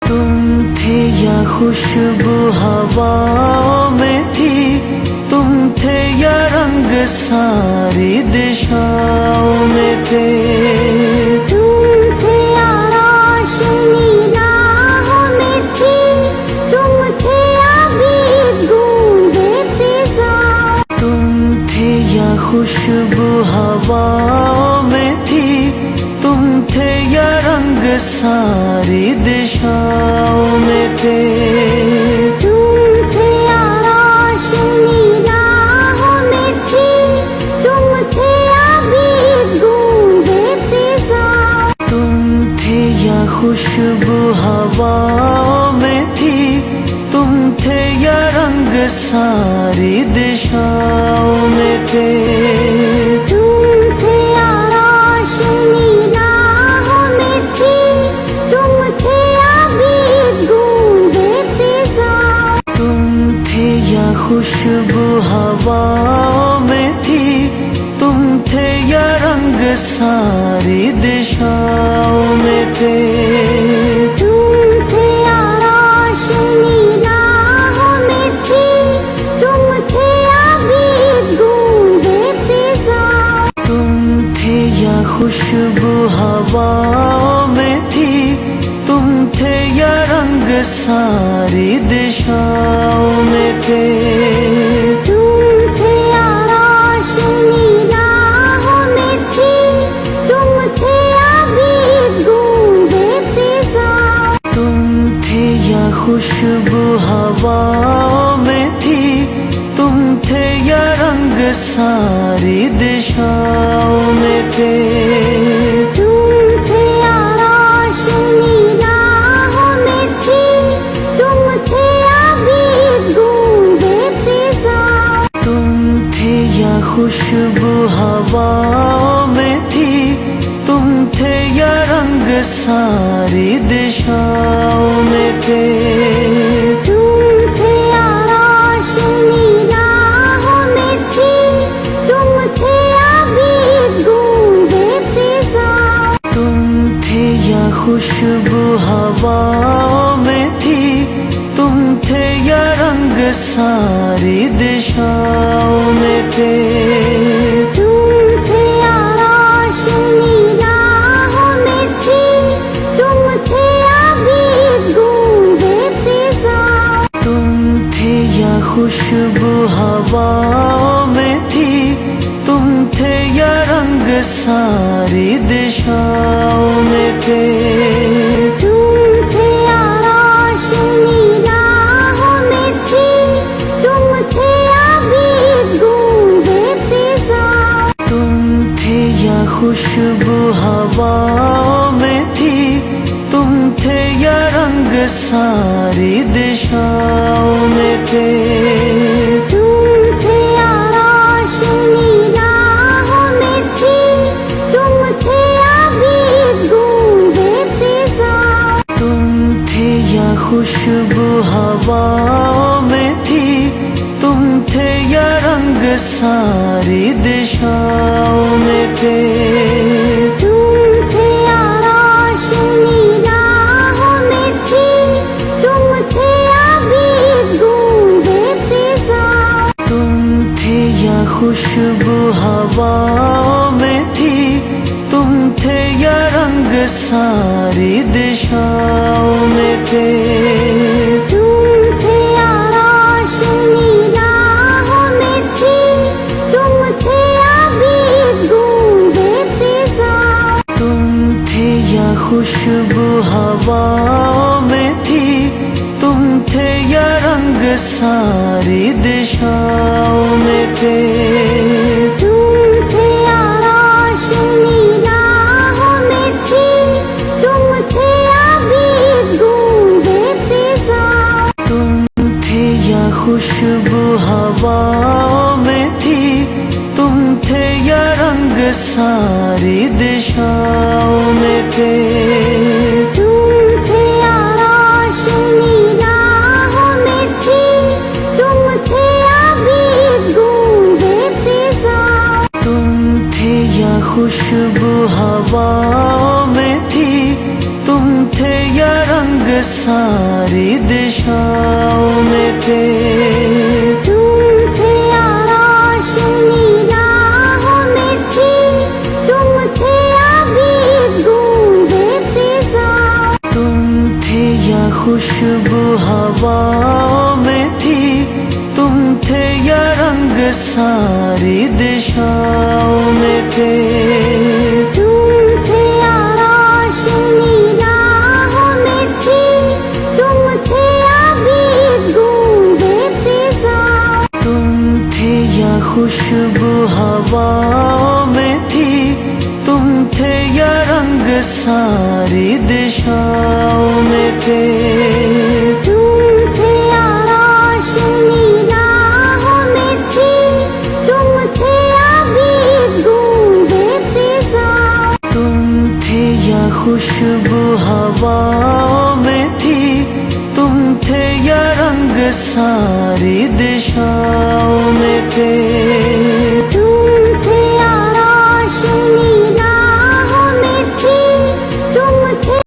तुम थे या खुशबू हवाओं में थी, तुम थे या रंग सारी दिशाओं में थे। तुम थे या रोशनी राहों में थी, तुम थे या गीत गूंजे फिजाओं। तुम थे या खुशबू हवाओं में थी, तुम थे या रंग सारी दिशाओं में थे। तुम थे या रोशनी राहों में थी, तुम थे या गीत गूंजे फिजाओं। तुम थे या खुशबू हवाओं में थी, तुम थे या रंग सारी दिशाओं में थे। तुम थे या रोशनी राहों में थी, तुम थे या गीत गूंजे फिजाओं। तुम थे या खुशबू हवाओं में थी, तुम थे या रंग सारी दिशाओं में थे। तुम थे या रोशनी राहों में थी, तुम थे या गीत गूंजे फिजाओं। तुम थे या खुशबू हवाओं में थी, तुम थे या रंग सारी दिशाओं में थे। तुम थे या रोशनी राहों में थी, तुम थे या गीत गूंजे फिजाओं। तुम थे या खुशबू हवाओं में थी, तुम थे या रंग सारी दिशाओं में थे। तुम थे या रोशनी राहों में थी, तुम थे या गीत गूंजे फिजाओं। तुम थे या खुशबू हवाओं में थी, तुम थे या रंग सारी दिशाओं में थे। तुम थे या रोशनी राहों में थी, तुम थे या गीत गूंजे फिजाओं। तुम थे या खुशबू हवाओं में थी, तुम थे या रंग सारी दिशाओं में थे। तुम थे या रोशनी राहों में थी, तुम थे या गीत गूंजे फिजाओं। तुम थे या खुशबू हवाओं में थी, तुम थे या रंग सारी दिशाओं में थे। तुम थे या रोशनी राहों में थी, तुम थे या गीत गूंजे फिजाओं। तुम थे या खुशबू हवाओं में थी, तुम थे या रंग सारी दिशाओं में थे। तुम थे या रोशनी राहों में थी, तुम थे या गीत गूंजे फिजाओं। तुम थे या खुशबू हवाओं में थी, तुम थे या रंग सारी दिशाओं में थे। तुम थे या रोशनी राहों में थी, तुम थे या गीत गूंजे फिजाओं। तुम थे या खुशबू हवाओं में थी, तुम थे या रंग सारी दिशाओं में थे। तुम थे या रोशनी राहों में थी, तुम थे या गीत गूंजे फिजाओं। तुम थे या खुशबू हवाओं में थी, तुम थे या रंग सारी दिशाओं में थे। तुम थे या रोशनी राहों में थी, तुम थे या गीत गूंजे फिजाओं। तुम थे या खुशबू हवाओं में थी, तुम थे या रंग सारी दिशाओं में थे। तुम थे या रोशनी राहों में थी, तुम थे या गीत गूंजे फिजाओं। तुम थे या खुशबू हवाओं में थी, तुम थे या रंग सारी दिशाओं में थे। तुम थे या रोशनी राहों में थी, तुम थे या गीत गूंजे फिजाओं। तुम थे या खुशबू हवाओं में थी, तुम थे या रंग सारी दिशाओं में थे। तुम थे या रोशनी राहों में थी, तुम थे या गीत गूंजे फिजाओं। तुम थे या खुशबू हवाओं में थी, तुम थे या रंग सारी दिशाओं में थे। तुम थे या रोशनी राहों में थी, तुम थे या गीत गूंजे फिजाओं। तुम थे या खुशबू हवाओं में थी, तुम थे या रंग सारी दिशाओं में थे।